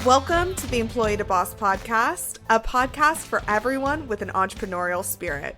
Welcome to the Employee to Boss podcast, a podcast for everyone with an entrepreneurial spirit.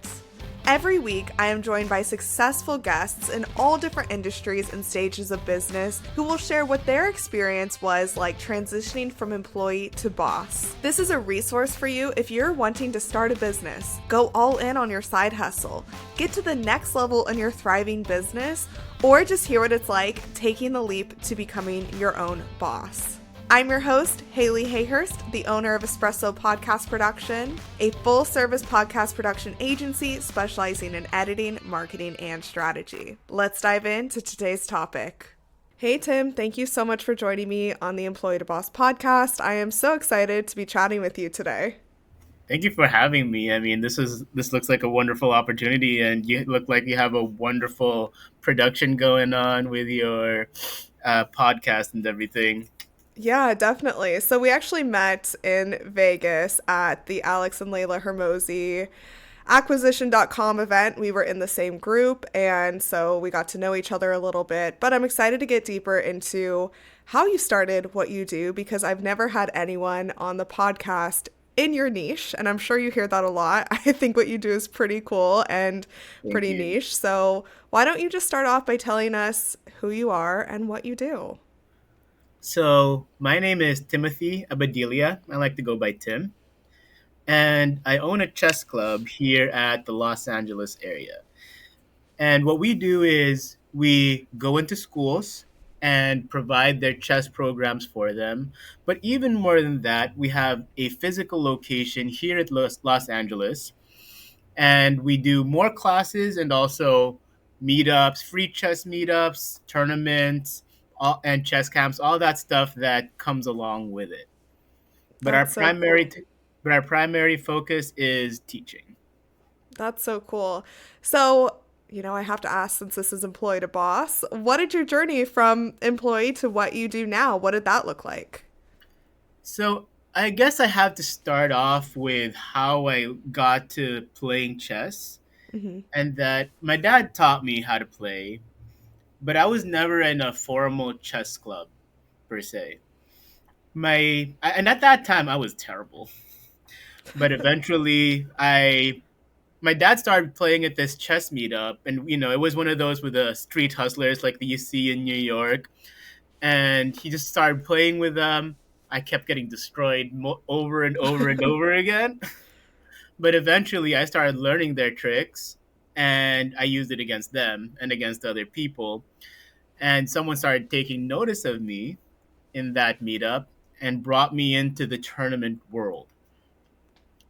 Every week, I am joined by successful guests in all different industries and stages of business who will share what their experience was like transitioning from employee to boss. This is a resource for you if you're wanting to start a business, go all in on your side hustle, get to the next level in your thriving business, or just hear what it's like taking the leap to becoming your own boss. I'm your host, Haley Hayhurst, the owner of Espresso Podcast Production, a full-service podcast production agency specializing in editing, marketing, and strategy. Let's dive into today's topic. Hey, Tim, thank you so much for joining me on the Employee to Boss podcast. I am so excited to be chatting with you today. Thank you for having me. I mean, this looks like a wonderful opportunity, and you look like you have a wonderful production going on with your podcast and everything. Yeah, definitely. So we actually met in Vegas at the Alex and Layla Hermosi acquisition.com event. We were in the same group, and so we got to know each other a little bit. But I'm excited to get deeper into how you started what you do, because I've never had anyone on the podcast in your niche, and I'm sure you hear that a lot. I think what you do is pretty cool and Thank pretty you. niche. So why don't you just start off by telling us who you are and what you do? So, my name is Timothy Abadilla. I like to go by Tim, and I own a chess club here at the Los Angeles area. And what we do is we go into schools and provide their chess programs for them. But even more than that, we have a physical location here at Los Angeles. And we do more classes and also meetups, free chess meetups, tournaments, and chess camps, all that stuff that comes along with it. But our That's so cool. primary focus is teaching. That's so cool. So, I have to ask, since this is employee to boss, what did your journey from employee to what you do now? What did that look like? So I guess I have to start off with how I got to playing chess, Hmm. and that my dad taught me how to play, but I was never in a formal chess club per se. And at that time I was terrible, but eventually I my dad started playing at this chess meetup, and it was one of those with the street hustlers like that you see in New York, and he just started playing with them. I kept getting destroyed over and over and over again. But eventually, I started learning their tricks, and I used it against them and against other people. And someone started taking notice of me in that meetup and brought me into the tournament world.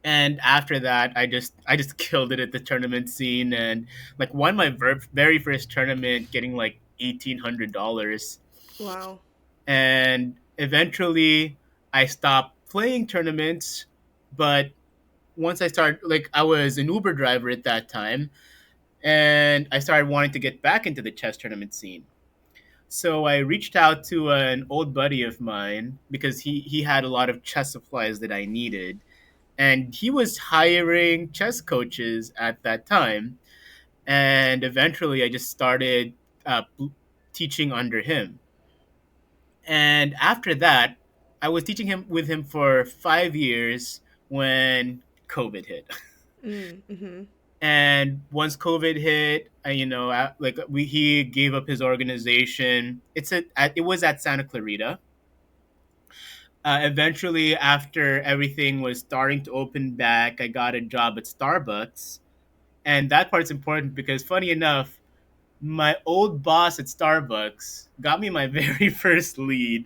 And after that, I just killed it at the tournament scene, and like won my very first tournament, getting like $1,800. Wow. And eventually I stopped playing tournaments. But once I started, like, I was an Uber driver at that time, and I started wanting to get back into the chess tournament scene. So I reached out to an old buddy of mine because he had a lot of chess supplies that I needed, and he was hiring chess coaches at that time. And eventually I just started uh, teaching under him. And after that, I was teaching him with him for 5 years when COVID hit. Mm-hmm. And once COVID hit, like he gave up his organization. It was at Santa Clarita. Eventually, after everything was starting to open back, I got a job at Starbucks, and that part's important because, funny enough, my old boss at Starbucks got me my very first lead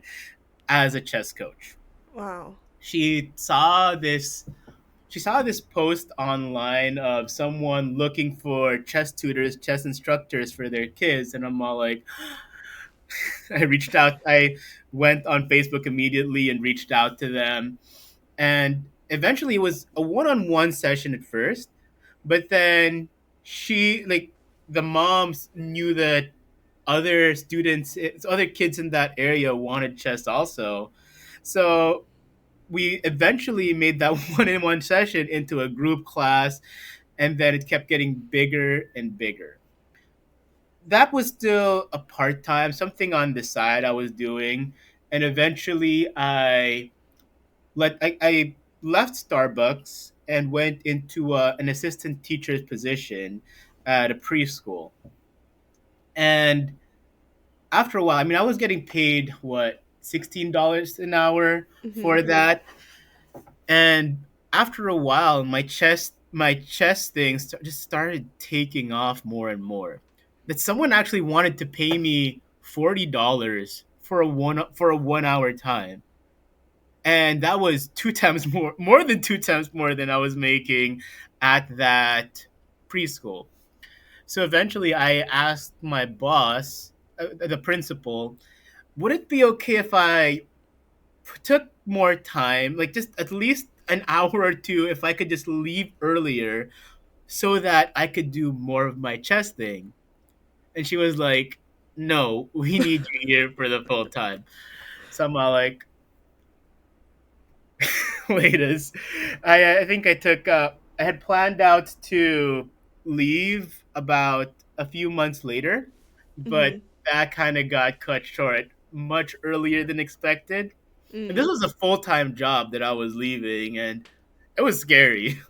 as a chess coach. Wow. She saw this she saw this post online of someone looking for chess tutors, chess instructors for their kids, and I'm all like, I reached out. I went on Facebook immediately and reached out to them, and eventually it was a one-on-one session at first, but then the moms knew that other kids in that area wanted chess also, so we eventually made that one-on-one session into a group class, and then it kept getting bigger and bigger. That was still a part-time, something on the side I was doing, and eventually I I left Starbucks and went into an assistant teacher's position at a preschool. And after a while, I mean, I was getting paid what, $16 an hour Mm-hmm. for that. And after a while, my chest things just started taking off more and more. That someone actually wanted to pay me $40 for a 1 hour time, and that was two times more than two times more than I was making at that preschool. So eventually, I asked my boss, the principal, would it be okay if I took more time, like just at least an hour or two, if I could just leave earlier so that I could do more of my chess thing? And she was like, "No, we need you here for the full time." So I'm all like, latest. I think I took I had planned out to leave about a few months later, Mm-hmm. but that kind of got cut short much earlier than expected. And this Mm. was a full-time job that I was leaving, and it was scary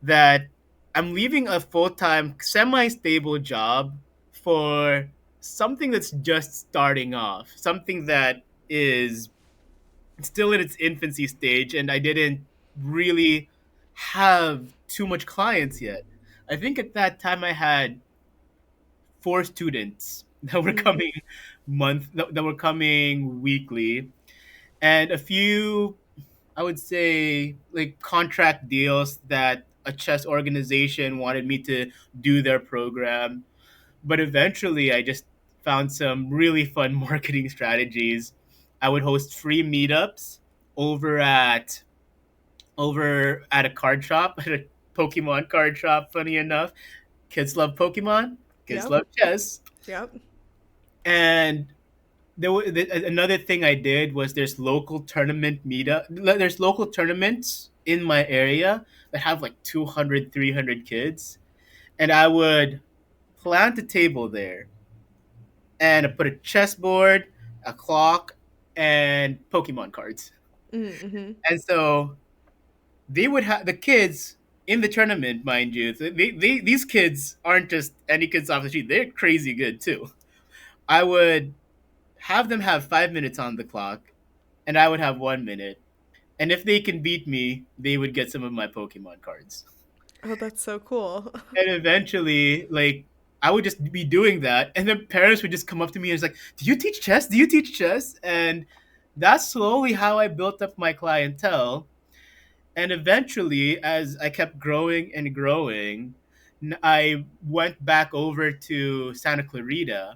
that I'm leaving a full-time semi-stable job for something that's just starting off, something that is still in its infancy stage, and I didn't really have too much clients yet. I think at that time I had four students that were Mm. coming that were coming weekly, and a few, I would say, like contract deals that a chess organization wanted me to do their program. But eventually, I just found some really fun marketing strategies. I would host free meetups over at over at a card shop, at a Pokemon card shop. Funny enough, kids love Pokemon, kids Yep. love chess, Yep. and another thing I did was there's local tournaments in my area that have like 200, 300 kids, and I would plant a table there and I put a chessboard, a clock, and Pokemon cards. Mm-hmm. And so they would have the kids in the tournament, mind you. These kids aren't just any kids off the street. They're crazy good too. I would have them have 5 minutes on the clock, and I would have 1 minute. And if they can beat me, they would get some of my Pokemon cards. Oh, that's so cool. And eventually, like, I would just be doing that, and then parents would just come up to me and it's like, "Do you teach chess? Do you teach chess?" And that's slowly how I built up my clientele. And eventually, as I kept growing and growing, I went back over to Santa Clarita,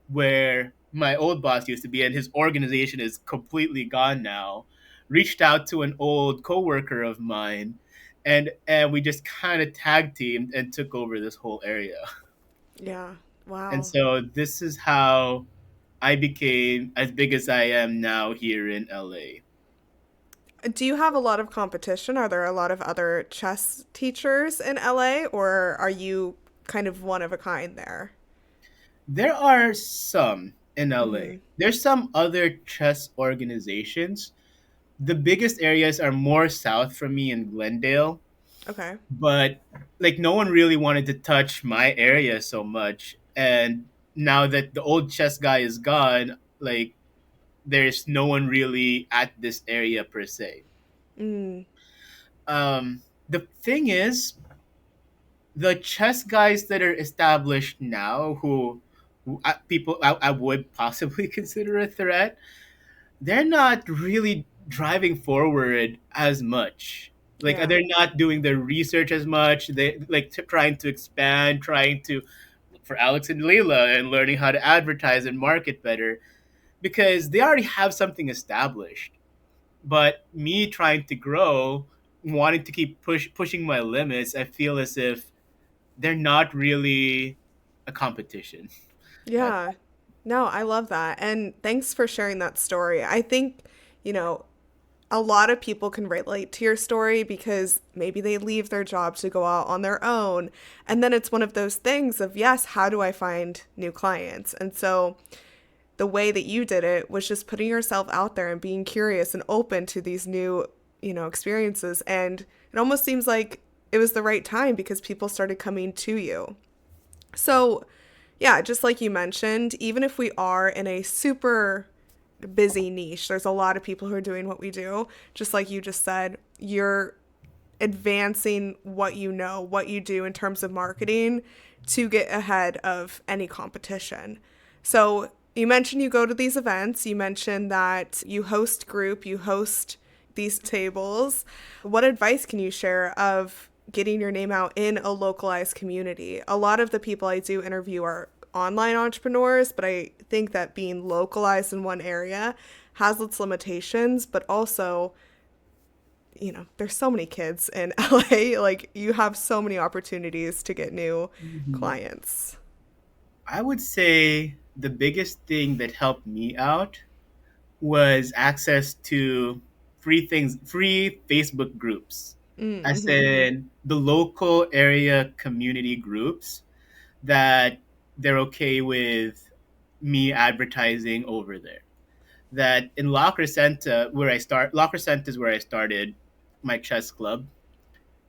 where my old boss used to be, and his organization is completely gone now. Reached out to an old coworker of mine, and we just kind of tag teamed and took over this whole area. Yeah. And Wow. so this is how I became as big as I am now here in LA. Do you have a lot of competition? Are there a lot of other chess teachers in LA, or are you kind of one of a kind there? There are some in Mm-hmm. LA. There's some other chess organizations. The biggest areas are more south from me in Glendale, Okay. but like no one really wanted to touch my area so much. And now that the old chess guy is gone, like there's no one really at this area per se. Mm. The thing is, the chess guys that are established now, I would possibly consider a threat, they're not really driving forward as much. Like Yeah. they're not doing the research as much. They like trying to expand, trying to for Alex and Leila and learning how to advertise and market better because they already have something established. But me trying to grow, wanting to keep pushing my limits, I feel as if they're not really a competition. At, Yeah. No, I love that. And thanks for sharing that story. I think, you know, a lot of people can relate to your story because maybe they leave their job to go out on their own. And then it's one of those things of, yes, how do I find new clients? And so the way that you did it was just putting yourself out there and being curious and open to these new experiences. And it almost seems like it was the right time because people started coming to you. So, yeah, just like you mentioned, even if we are in a super busy niche, there's a lot of people who are doing what we do. Just like you just said, you're advancing what you do in terms of marketing to get ahead of any competition. So, you mentioned you go to these events, you mentioned that you host these tables. What advice can you share of getting your name out in a localized community? A lot of the people I do interview are online entrepreneurs, but I think that being localized in one area has its limitations, but also there's so many kids in LA. Like, you have so many opportunities to get new Mhm. clients. I would say the biggest thing that helped me out was access to free Facebook groups, as Mm-hmm. in the local area community groups that they're okay with me advertising over there. That in La Crescenta is where I started my chess club.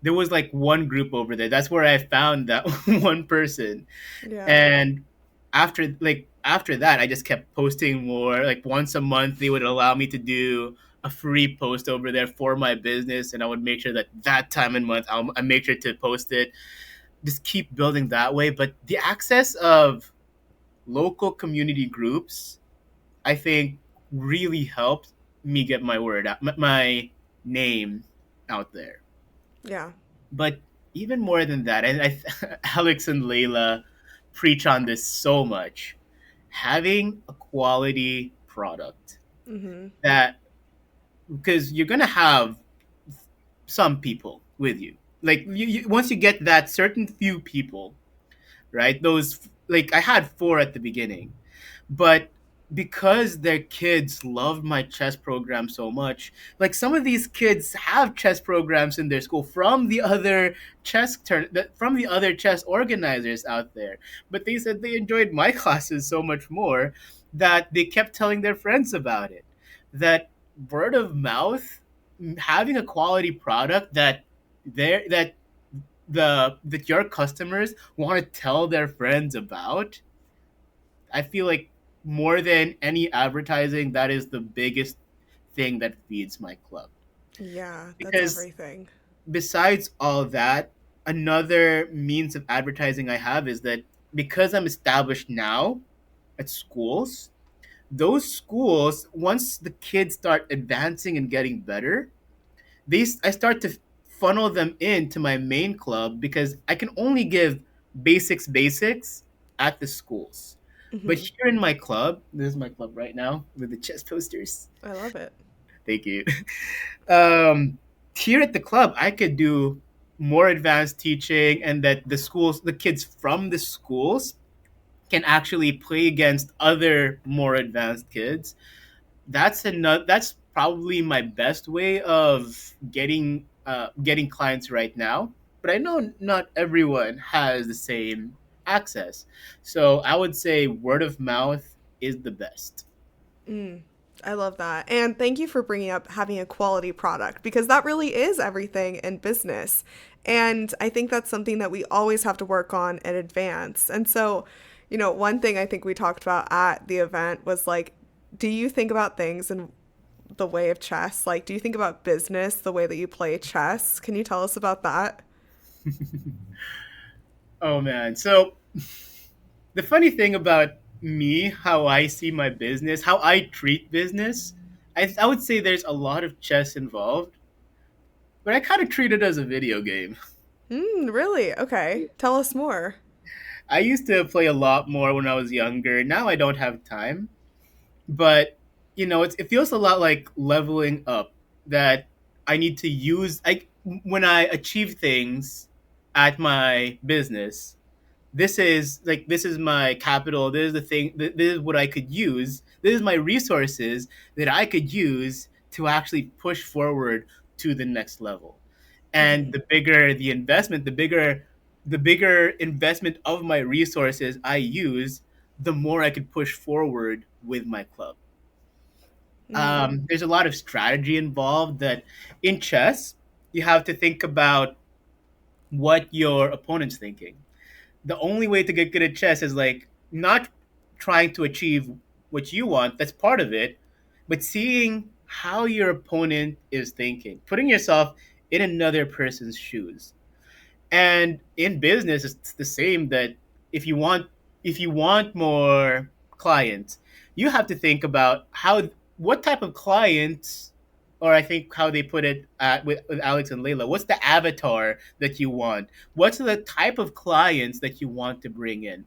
There was like one group over there. That's where I found that one person. Yeah. And after that, I just kept posting more. Like once a month, they would allow me to do a free post over there for my business, and I would make sure that that time and month I make sure to post it. Just keep building that way. But the access of local community groups, I think, really helped me get my word out, my name out there. Yeah. But even more than that, and Alex and Layla preach on this so much. Having a quality product Mm-hmm. that, because you're gonna have some people with you. Like once you get that certain few people, right? Those, like, I had four at the beginning, but because their kids loved my chess program so much, like some of these kids have chess programs in their school from the other from the other chess organizers out there, but they said they enjoyed my classes so much more that they kept telling their friends about it. That word of mouth, having a quality product that there that your customers want to tell their friends about, I feel like more than any advertising, that is the biggest thing that feeds my club. Yeah, that's Because everything. besides all that, another means of advertising I have is that because I'm established now at schools, those schools, once the kids start advancing and getting better, I start to funnel them into my main club because I can only give basics at the schools. But Mm-hmm. here in my club, this is my club right now with the chess posters. I love it. Thank you. Um, Here at the club, I could do more advanced teaching, and that the kids from the schools can actually play against other more advanced kids. That's probably my best way of getting clients right now, but I know not everyone has the same access, so I would say word of mouth is the best. Mm, I love that. And thank you for bringing up having a quality product because that really is everything in business. And I think that's something that we always have to work on in advance. And so, one thing I think we talked about at the event was like, do you think about things in the way of chess? Like, do you think about business the way that you play chess? Can you tell us about that? Oh man, so the funny thing about me, how I see my business, how I treat business, I would say there's a lot of chess involved, but I kind of treat it as a video game. Really? Okay. Tell us more. I used to play a lot more when I was younger. Now I don't have time, but it feels a lot like leveling up. That I need to use, like, when I achieve things at my business. This is my capital. This is the thing. This is what I could use. This is my resources that I could use to actually push forward to the next level. And Hmm. the bigger the investment, the bigger investment of my resources I use, the more I could push forward with my club. Mm. There's a lot of strategy involved. That in chess, you have to think about what your opponent's thinking. The only way to get good at chess is like not trying to achieve what you want, that's part of it, but seeing how your opponent is thinking, putting yourself in another person's shoes. And in business it's the same. That if you want if you want more clients, you have to think about how what type of clients, or I think how they put it with Alex and Layla, what's the avatar that you want, what's the type of clients that you want to bring in.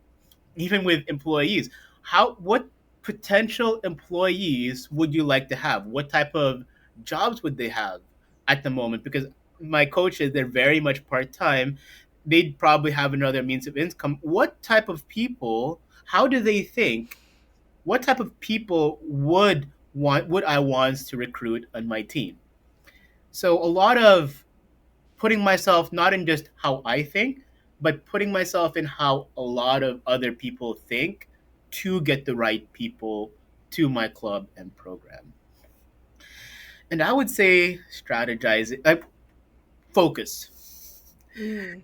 Even with employees, how what potential employees would you like to have, what type of jobs would they have at the moment, because my coaches, they're very much part-time, they'd probably have another means of income. What type of people, how do they think, what type of people would I want to recruit on my team. So a lot of putting myself not in just how I think, but putting myself in how a lot of other people think to get the right people to my club and program. And I would say strategize, focus. Mm.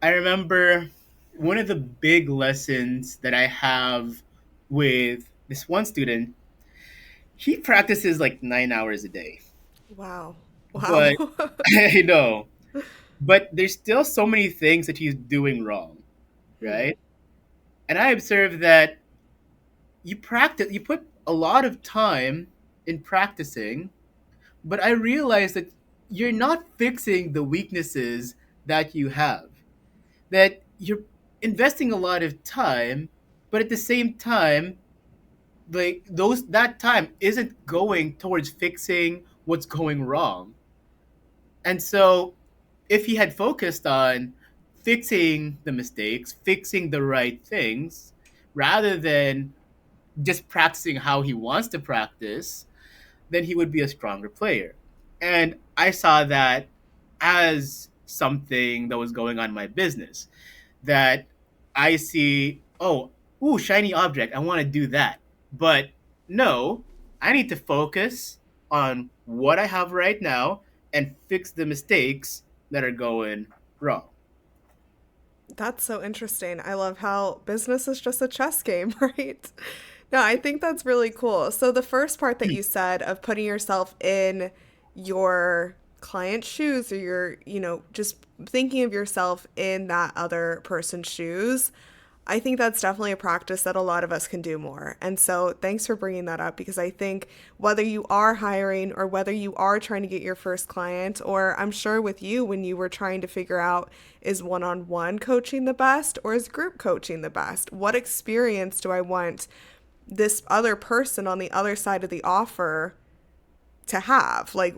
I remember one of the big lessons that I have with this one student, he practices like 9 hours a day. Wow. But Wow. I know, but there's still so many things that he's doing wrong, Hmm. right? And I observed that you put a lot of time in practicing, but I realized that you're not fixing the weaknesses that you have. That you're investing a lot of time, but at the same time, like those that time isn't going towards fixing what's going wrong. And so if he had focused on fixing the mistakes, fixing the right things, rather than just practicing how he wants to practice, then he would be a stronger player. And I saw that as something that was going on in my business. That I see, oh, ooh, shiny object, I want to do that. But no, I need to focus on what I have right now and fix the mistakes that are going wrong. That's so interesting. I love how business is just a chess game, right? No, I think that's really cool. So, the first part that you said of putting yourself in your client's shoes, or just thinking of yourself in that other person's shoes, I think that's definitely a practice that a lot of us can do more. And so, thanks for bringing that up, because I think whether you are hiring or whether you are trying to get your first client, or I'm sure with you when you were trying to figure out, is one on one coaching the best or is group coaching the best? What experience do I want this other person on the other side of the offer to have? Like,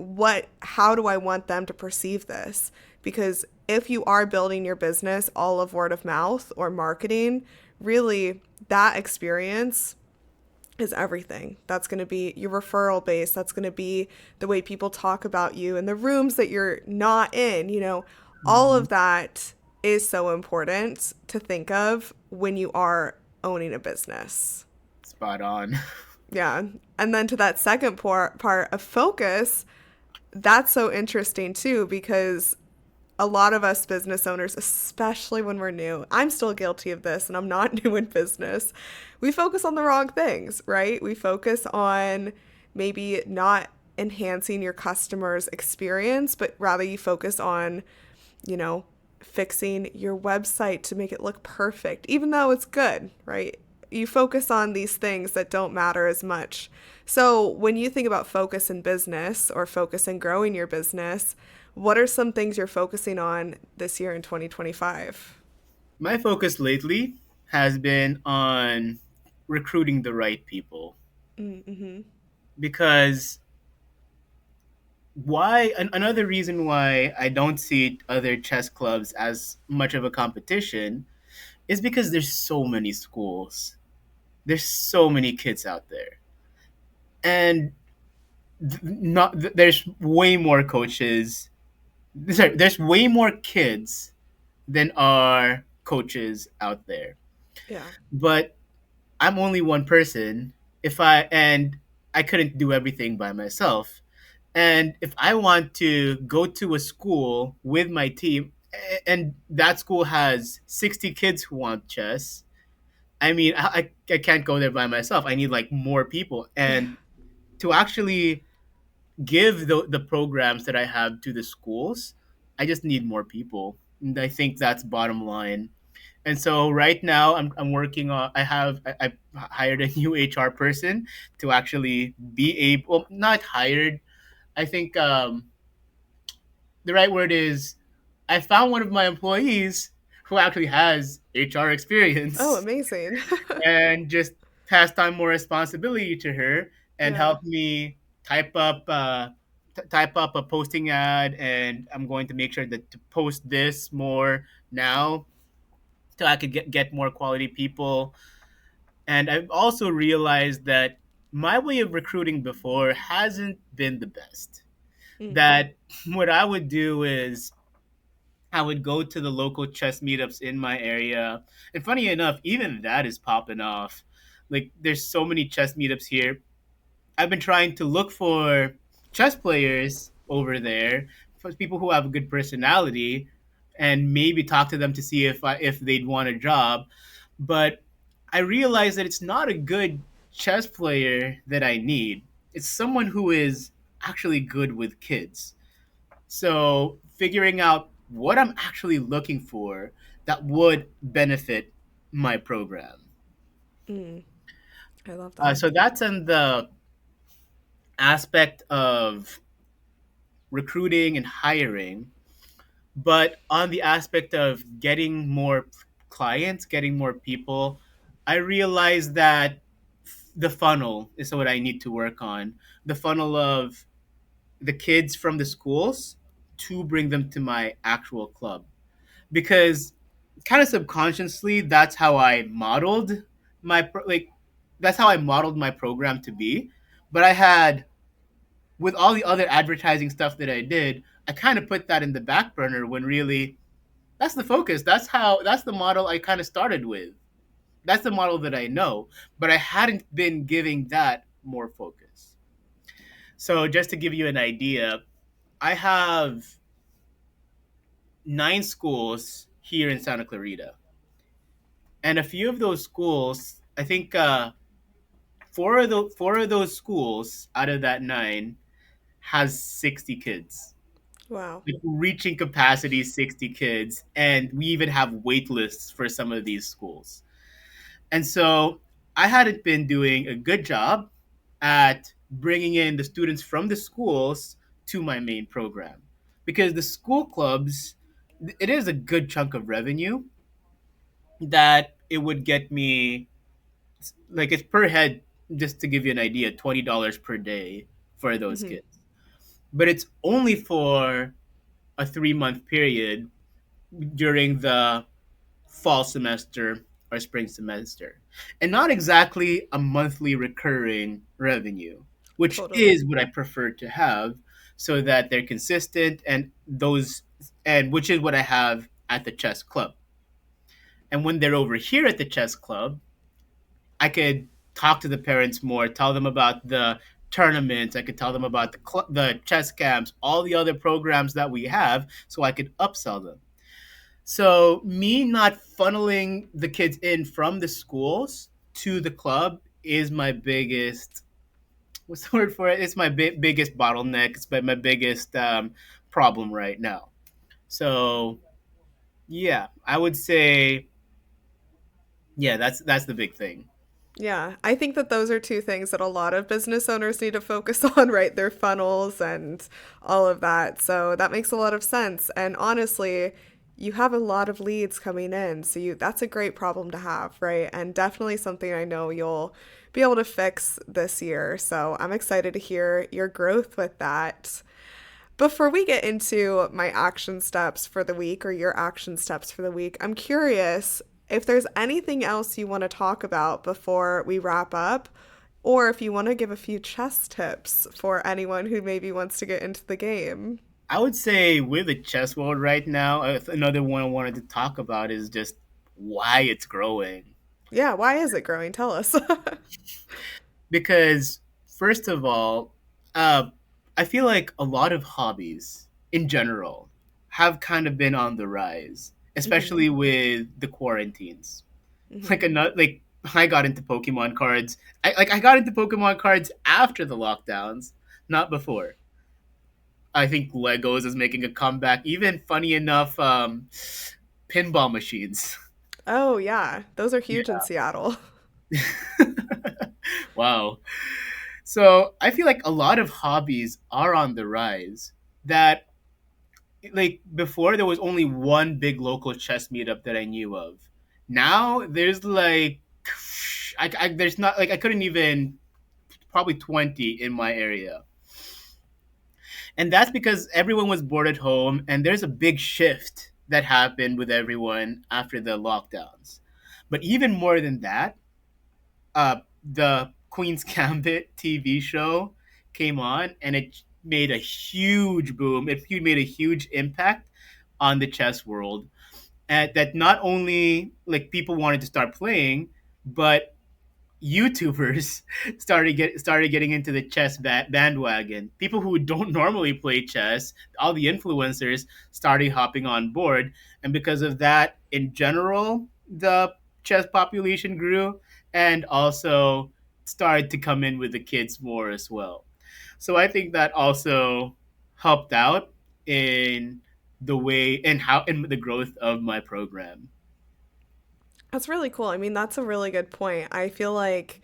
how do I want them to perceive this? Because if you are building your business all of word of mouth or marketing, really that experience is everything. That's going to be your referral base. That's going to be the way people talk about you in the rooms that you're not in. All Mhm. of that is so important to think of when you are owning a business. Spot on. Yeah. And then to that second part of focus, that's so interesting too, because a lot of us business owners, especially when we're new, I'm still guilty of this and I'm not new in business. We focus on the wrong things, right? We focus on maybe not enhancing your customer's experience, but rather you focus on, you know, fixing your website to make it look perfect, even though it's good, right? You focus on these things that don't matter as much. So, when you think about focus in business or focus in growing your business, what are some things you're focusing on this year in 2025? My focus lately has been on recruiting the right people, Mm-hmm. because another reason why I don't see other chess clubs as much of a competition is because there's so many schools. There's so many kids out there. And there's way more coaches. Sorry, there's way more kids than are coaches out there. Yeah. But I'm only one person. If I and I couldn't do everything by myself. And if I want to go to a school with my team, and that school has 60 kids who want chess, I mean, I can't go there by myself. I need like more people. Yeah. And to actually give the programs that I have to the schools, I just need more people. And I think that's bottom line. And so right now I'm working on I hired a new HR person to actually be able, well, not hired. I think the right word is I found one of my employees who actually has HR Oh, experience amazing. and just passed on more responsibility to her and Yeah. helped me type up type up a posting ad, and I'm going to make sure that to post this more now so I could get more quality people. And I've also realized that my way of recruiting before hasn't been the best. Mm. That what I would do is I would go to the local chess meetups in my area. And funny enough, even that is popping off. Like there's so many chess meetups here. I've been trying to look for chess players over there, for people who have a good personality, and maybe talk to them to see if they'd want a job. But I realized that it's not a good chess player that I need. It's someone who is actually good with kids. So figuring out what I'm actually looking for that would benefit my program. Mm. I love that. So that's in the aspect of recruiting and hiring. But on the aspect of getting more clients, getting more people, I realized that the funnel is what I need to work on. The funnel of the kids from the schools to bring them to my actual club. Because kind of subconsciously, that's how I modeled like that's how I modeled my program to be. But I had, with all the other advertising stuff that I did, I kind of put that in the back burner when really that's the focus. That's the model I kind of started with. That's the model that I know, but I hadn't been giving that more focus. So just to give you an idea, I have 9 schools here in Santa Clarita, and a few of those schools, I think four of those schools out of that 9 has 60 kids. Wow. Like reaching capacity 60 kids, and we even have wait lists for some of these schools. And so I hadn't been doing a good job at bringing in the students from the schools to my main program, because the school clubs, it is a good chunk of revenue that it would get me. Like it's per head, just to give you an idea, $20 per day for those Hmm. kids, but it's only for a 3-month period during the fall semester or spring semester, and not exactly a monthly recurring revenue, which Totally. is what I prefer to have, so that they're consistent, and those, and which is what I have at the chess club. And when they're over here at the chess club, I could talk to the parents more, tell them about the tournaments, I could tell them about the chess camps, all the other programs that we have, so I could upsell them. So me not funneling the kids in from the schools to the club is my biggest, what's the word for it? It's my biggest bottleneck. It's my biggest problem right now. So yeah, I would say yeah, that's the big thing. Yeah, I think that those are two things that a lot of business owners need to focus on, right? Their funnels and all of that. So that makes a lot of sense. And honestly, you have a lot of leads coming in. So that's a great problem to have, right? And definitely something I know you'll be able to fix this year. So I'm excited to hear your growth with that. Before we get into my action steps for the week or your action steps for the week, I'm curious if there's anything else you want to talk about before we wrap up, or if you want to give a few chess tips for anyone who maybe wants to get into the game. I would say with the chess world right now, another one I wanted to talk about is just why it's growing. Yeah, why is it growing? Tell us. Because First of all, uh, I feel like a lot of hobbies in general have kind of been on the rise, Mm-hmm. especially with the quarantines. Mm-hmm. Like another, like I got into Pokemon cards. I got into Pokemon cards after the lockdowns, not before. I think Legos is making a comeback. Even funny enough, pinball machines. Oh yeah, those are huge in Seattle. Yeah. Wow. So I feel like a lot of hobbies are on the rise. That like before there was only one big local chess meetup that I knew of. Now there's like there's not like I couldn't even probably 20 in my area. And that's because everyone was bored at home and there's a big shift that happened with everyone after the lockdowns. But even more than that, the Queen's Gambit TV show came on and it made a huge boom. It made a huge impact on the chess world. And that not only like people wanted to start playing, but YouTubers started getting into the chess bandwagon. People who don't normally play chess, all the influencers started hopping on board, and because of that, in general, the chess population grew, and also started to come in with the kids more as well. So I think that also helped out in the way and how in the growth of my program. That's really cool. I mean, that's a really good point. I feel like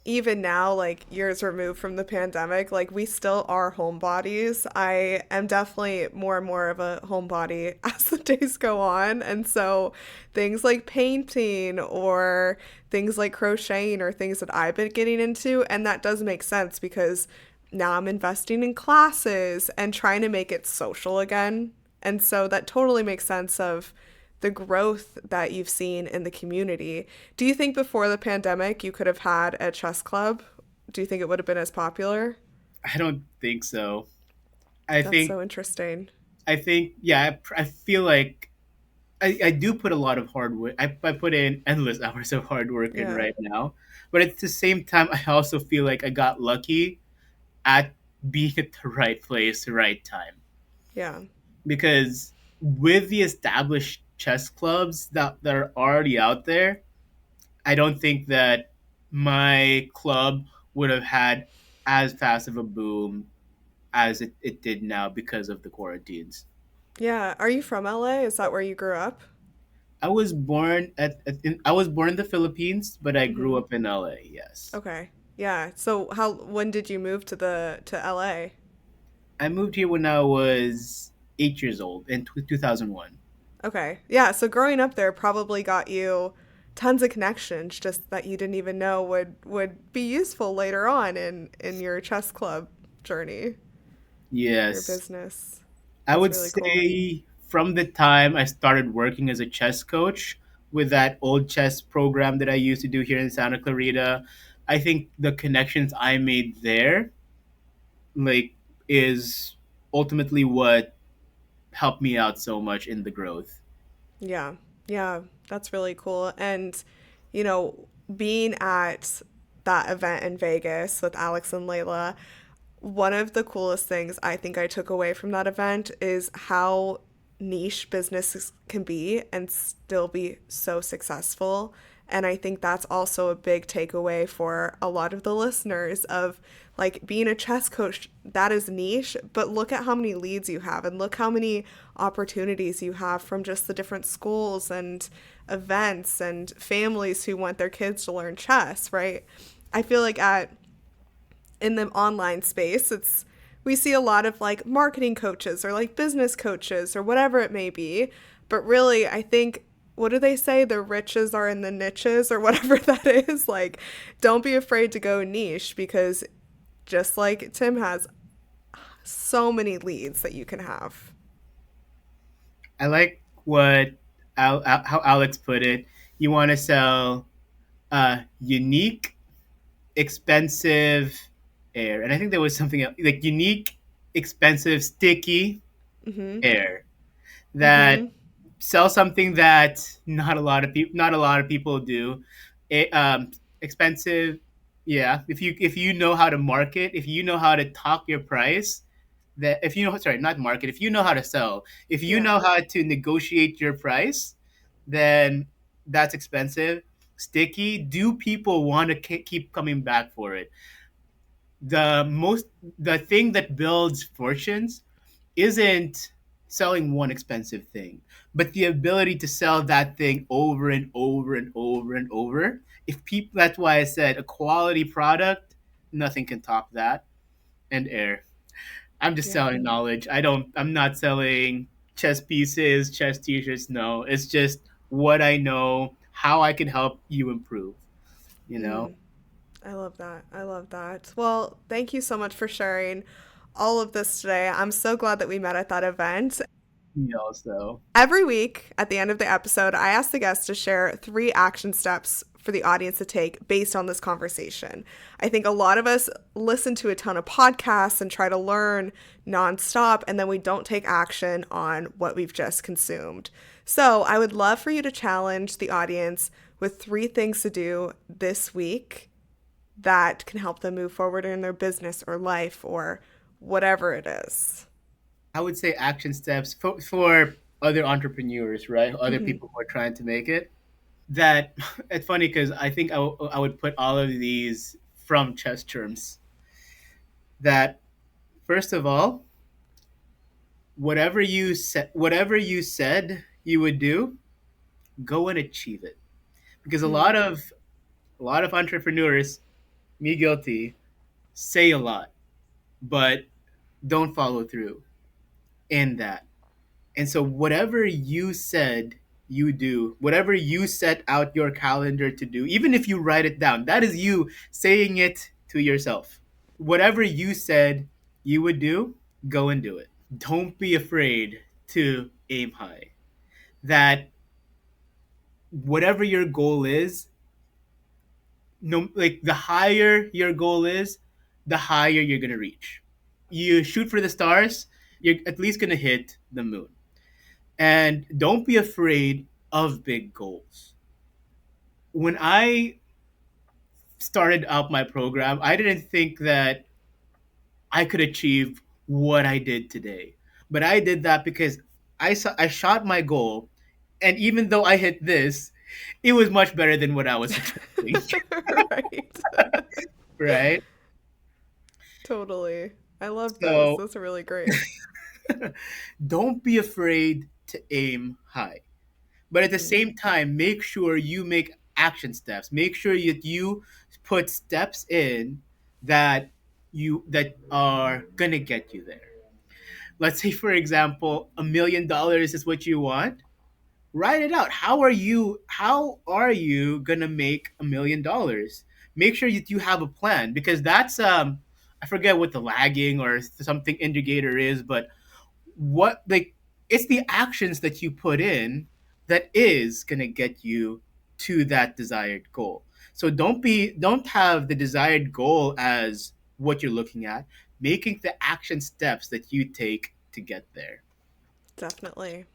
even now, like years removed from the pandemic, like we still are homebodies. I am definitely more and more of a homebody as the days go on. And so things like painting or things like crocheting are things that I've been getting into. And that does make sense because now I'm investing in classes and trying to make it social again. And so that totally makes sense of the growth that you've seen in the community. Do you think before the pandemic you could have had a chess club? Do you think it would have been as popular? I don't think so. I That's think so interesting. I think yeah, I feel like I do put a lot of hard work. I put in endless hours of hard work in Yeah. right now, but at the same time, I also feel like I got lucky at being at the right place, the right time. Yeah. Because with the established chess clubs that are already out there, I don't think that my club would have had as fast of a boom as it did now because of the quarantines. Yeah. Are you from LA? Is that where you grew up? I was born in the Philippines, but I grew Mhm. up in LA. Yes, Okay. Yeah. So how when did you move to the LA? I moved here when I was 8 years old in 2001. Okay. Yeah, so growing up there probably got you tons of connections just that you didn't even know would be useful later on in your chess club journey, your Yes, business. I That's would really cool. say from the time I started working as a chess coach with that old chess program that I used to do here in Santa Clarita, I think the connections I made there, like, is ultimately what helped me out so much in the growth. Yeah. Yeah, that's really cool. And you know, being at that event in Vegas with Alex and Layla, one of the coolest things I think I took away from that event is how niche businesses can be and still be so successful. And I think that's also a big takeaway for a lot of the listeners of like being a chess coach, that is niche, but look at how many leads you have and look how many opportunities you have from just the different schools and events and families who want their kids to learn chess, right? I feel like at in the online space, it's we see a lot of like marketing coaches or like business coaches or whatever it may be. But really, I think what do they say? The riches are in the niches or whatever that is. Like, don't be afraid to go niche because just like Tim has so many leads that you can have. I like what how Alex put it. You want to sell unique, expensive air, and I think there was something else, like unique, expensive, sticky Mhm. air that Mhm. sell something that not a lot of people do. Expensive. Yeah, if you know how to market, if you know how to talk your price, that if you know sorry, not market, if you know how to sell, if you Yeah. know how to negotiate your price, then that's expensive, sticky. Do people want to keep coming back for it? The most the thing that builds fortunes isn't selling one expensive thing, but the ability to sell that thing over and over and over and over. If people, that's why I said a quality product, nothing can top that. And air. I'm just Yeah. selling knowledge. I'm not selling chess pieces, chess t-shirts. No, it's just what I know, how I can help you improve, you know? Mm. I love that. I love that. Well, thank you so much for sharing all of this today. I'm so glad that we met at that event. You know, so Every week at the end of the episode, I ask the guests to share 3 action steps for the audience to take based on this conversation. I think a lot of us listen to a ton of podcasts and try to learn nonstop, and then we don't take action on what we've just consumed. So I would love for you to challenge the audience with 3 things to do this week that can help them move forward in their business or life or whatever it is. I would say action steps for other entrepreneurs, right? Other Mm-hmm. people who are trying to make it. That it's funny because I think I would put all of these from chess terms. That first of all, whatever you said you would do, go and achieve it. Because Mm. a lot of entrepreneurs, me guilty, say a lot, but don't follow through in that. And so, whatever you said you do, whatever you set out your calendar to do, even if you write it down, that is you saying it to yourself. Whatever you said you would do, go and do it. Don't be afraid to aim high. That whatever your goal is, no, like the higher your goal is, the higher you're gonna reach. You shoot for the stars, you're at least gonna hit the moon. And don't be afraid of big goals. When I started out my program, I didn't think that I could achieve what I did today. But I did that because I shot my goal, and even though I hit this, it was much better than what I was expecting, Right. right? Totally. I love those. So Those are really great. don't be afraid to aim high. But at the Mm, same time, make sure you make action steps. Make sure that you put steps in that are gonna get you there. Let's say, for example, $1 million is what you want. Write it out. How are you gonna make $1 million? Make sure that you have a plan because that's I forget what the lagging or something indicator is, but what like it's the actions that you put in that is going to get you to that desired goal. So don't have the desired goal as what you're looking at, making the action steps that you take to get there. definitely.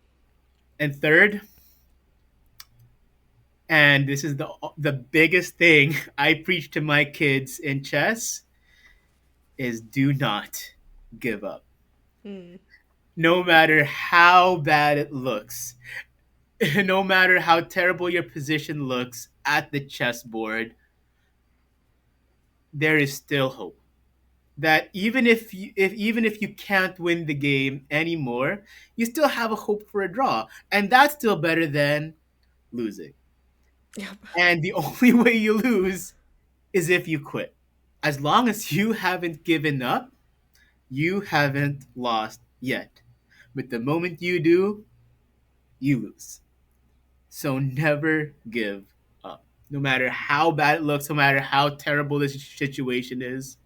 And third, and this is the biggest thing I preach to my kids in chess, is do not give up. Mm. No matter how bad it looks, no matter how terrible your position looks at the chessboard, there is still hope. That even if you can't win the game anymore, you still have a hope for a draw, and that's still better than losing. Yep. And the only way you lose is if you quit. As long as you haven't given up, you haven't lost yet. But the moment you do, you lose. So never give up. No matter how bad it looks, no matter how terrible this situation is,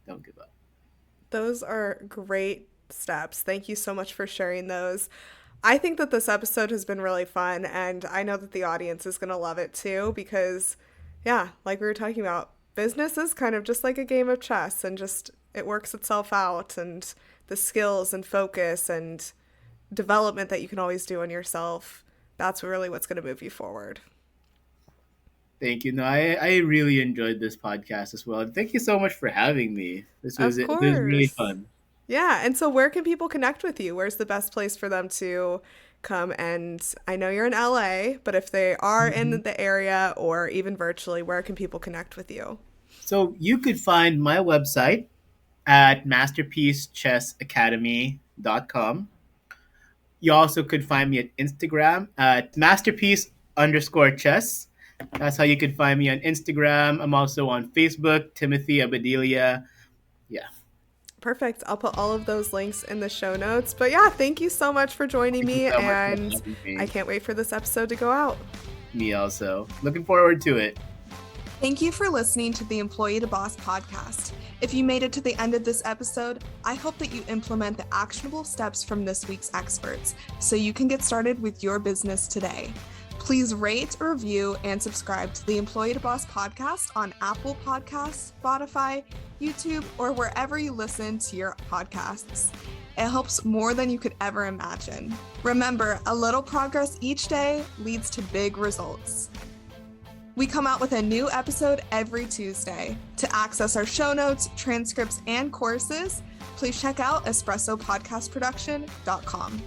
don't give up. Those are great steps. Thank you so much for sharing those. I think that this episode has been really fun, and I know that the audience is going to love it too because, yeah, like we were talking about, business is kind of just like a game of chess and just it works itself out, and the skills and focus and development that you can always do on yourself, that's really what's going to move you forward. Thank you. No, I really enjoyed this podcast as well. And thank you so much for having me. Of This was really course. fun. Yeah. And so, where can people connect with you? Where's the best place for them to come? And I know you're in LA, but if they are in Mhm. the area or even virtually, where can people connect with you? So you could find my website at masterpiecechessacademy.com. You also could find me at Instagram at masterpiece_chess. That's how you could find me on Instagram. I'm also on Facebook, Timothy Abadilla. Yeah. Perfect. I'll put all of those links in the show notes. But yeah, thank you so much for joining Thank you me. so much for And having I me. can't wait for this episode to go out. Me also. Looking forward to it. Thank you for listening to the Employee to Boss podcast. If you made it to the end of this episode, I hope that you implement the actionable steps from this week's experts so you can get started with your business today. Please rate, review, and subscribe to the Employee to Boss podcast on Apple Podcasts, Spotify, YouTube, or wherever you listen to your podcasts. It helps more than you could ever imagine. Remember, a little progress each day leads to big results. We come out with a new episode every Tuesday. To access our show notes, transcripts, and courses, please check out espressopodcastproduction.com.